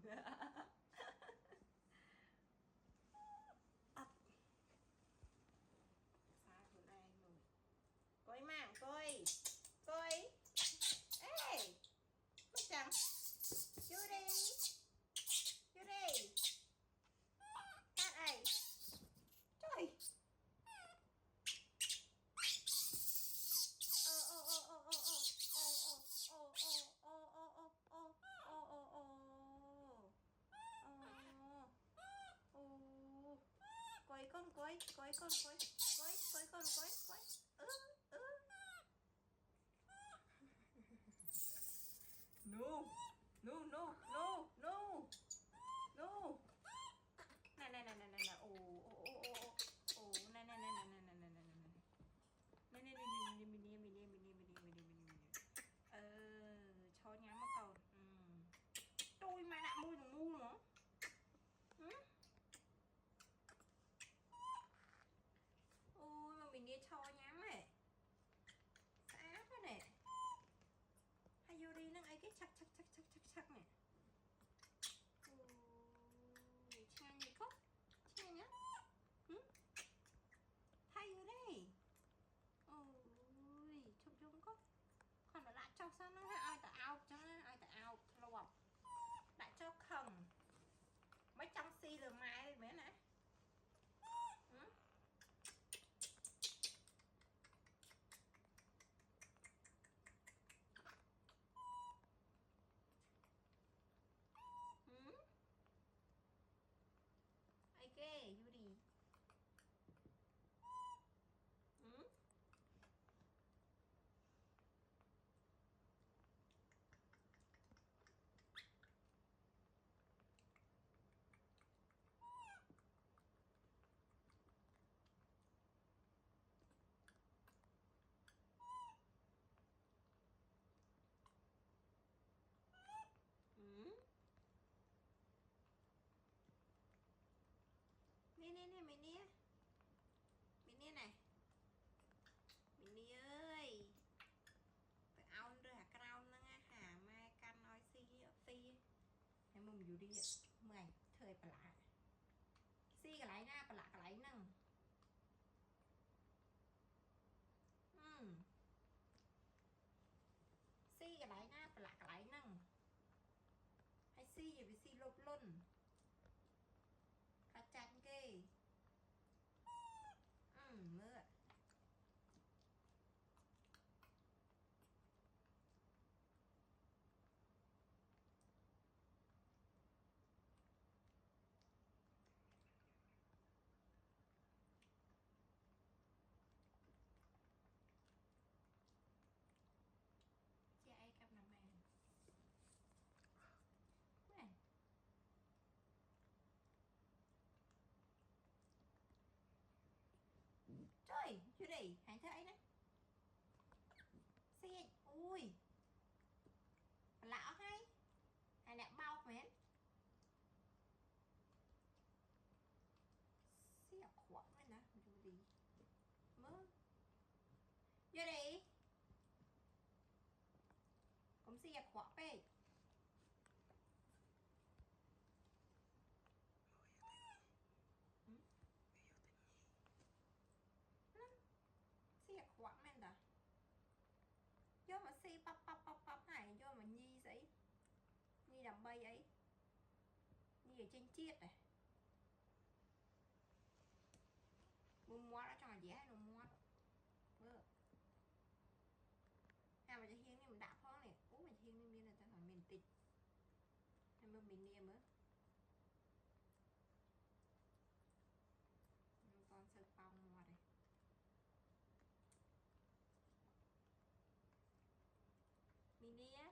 Sai của này rồi. Coi mạng coi. Coi. Ê. Mất chẳng. Vô đi. Vô đi. Hát ấy. Trời. Coi con coi con coi. No. Này. Ồ. Này. Cho nhám một cầu. Tôi mà đã môi thằng ngu nữa. Ôi mà mình đi cho nhám này. Sát quá nè. Hay vô đi nó ấy cái chắc nè. Ôi chàng gì khóc. Chàng nhá. Thay vô đây. Ôi trông có. Còn nó lại cho sao nó ai ta out cho nó ai ta out lâu à. Lại cho không. Mấy trong si rồi mai mấy nè. Ai kê vô đi. Nè mày nè. Mày nè này. Mày nè ơi. Phải ao rồi hả cao nó nghe hả mai can nói phi. Em mừng dù đi mày thời bà lạ. Si cái lấy na bà lạ cái lấy nâng. Si cái lấy na bà lạ cái lấy nâng. Hay si gì vì si lột luôn. Khá chanh kê. Mưa. Chị ai cặp nằm màn. Quen. Trời, chú đi, hãy thấy nè. Xe, ui. Lạ hay. Hãy nè bao mến. Xe khoảng này nè, chú đi. Mơ. Vô đi. Cũng xe khoảng bê. Xe khoảng này nè. Vô mà xe bắp này. Vô mà nhi giấy. Nhi đầm bay ấy. Nhi ở trên chiết này. Mua đó cho là dễ hay là mua đó. Bơ. Mà cho hiên này mình đạp hơn này. Mà cho hiên này là ta hỏi mình tịch. Hay mà mình niêm á. Con sơ phong mua đây. Mini á.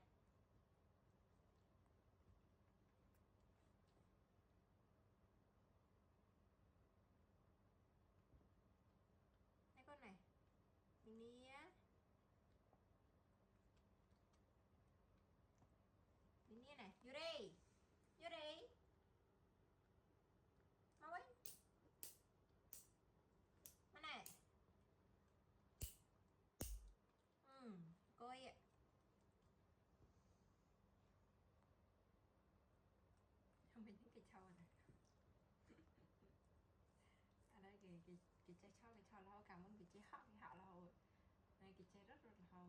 Đây con này. Mini á. Mini này, vô đi. Vô đi. chơi rất là hầu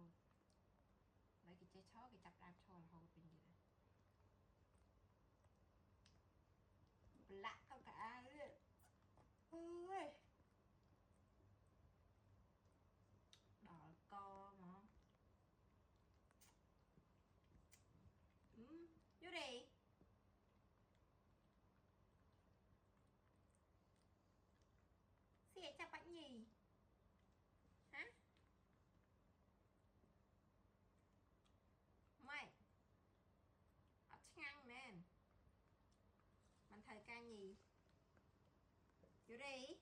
mấy cái chơi chó cái chập đạp cho là hầu bên gì này lạ tao cả ơi đỏ co mà vô đi xe chập bánh gì hả mày ở ngang nè mình thời can gì vô đi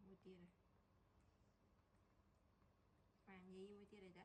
mua tia này vàng gì mua tia này đó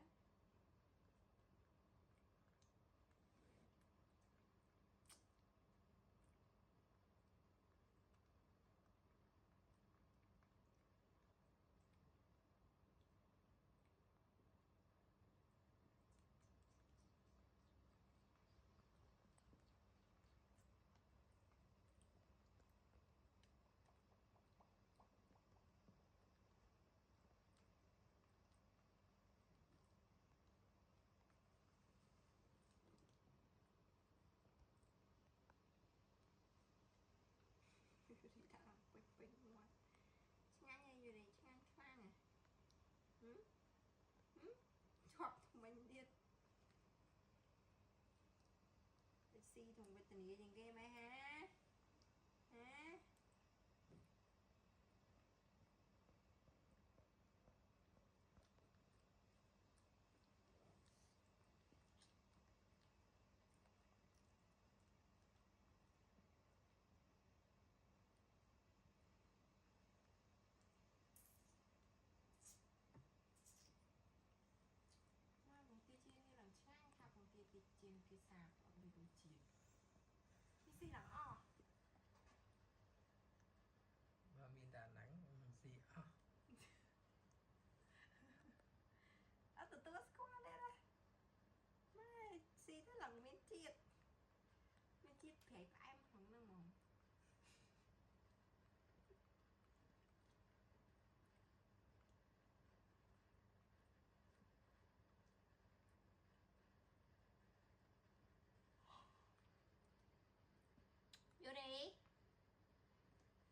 thì đã làm quên quên ngoài ngang như vậy ngang khoang à chọn thằng mình điên si thằng với tình yêu dành game ấy ha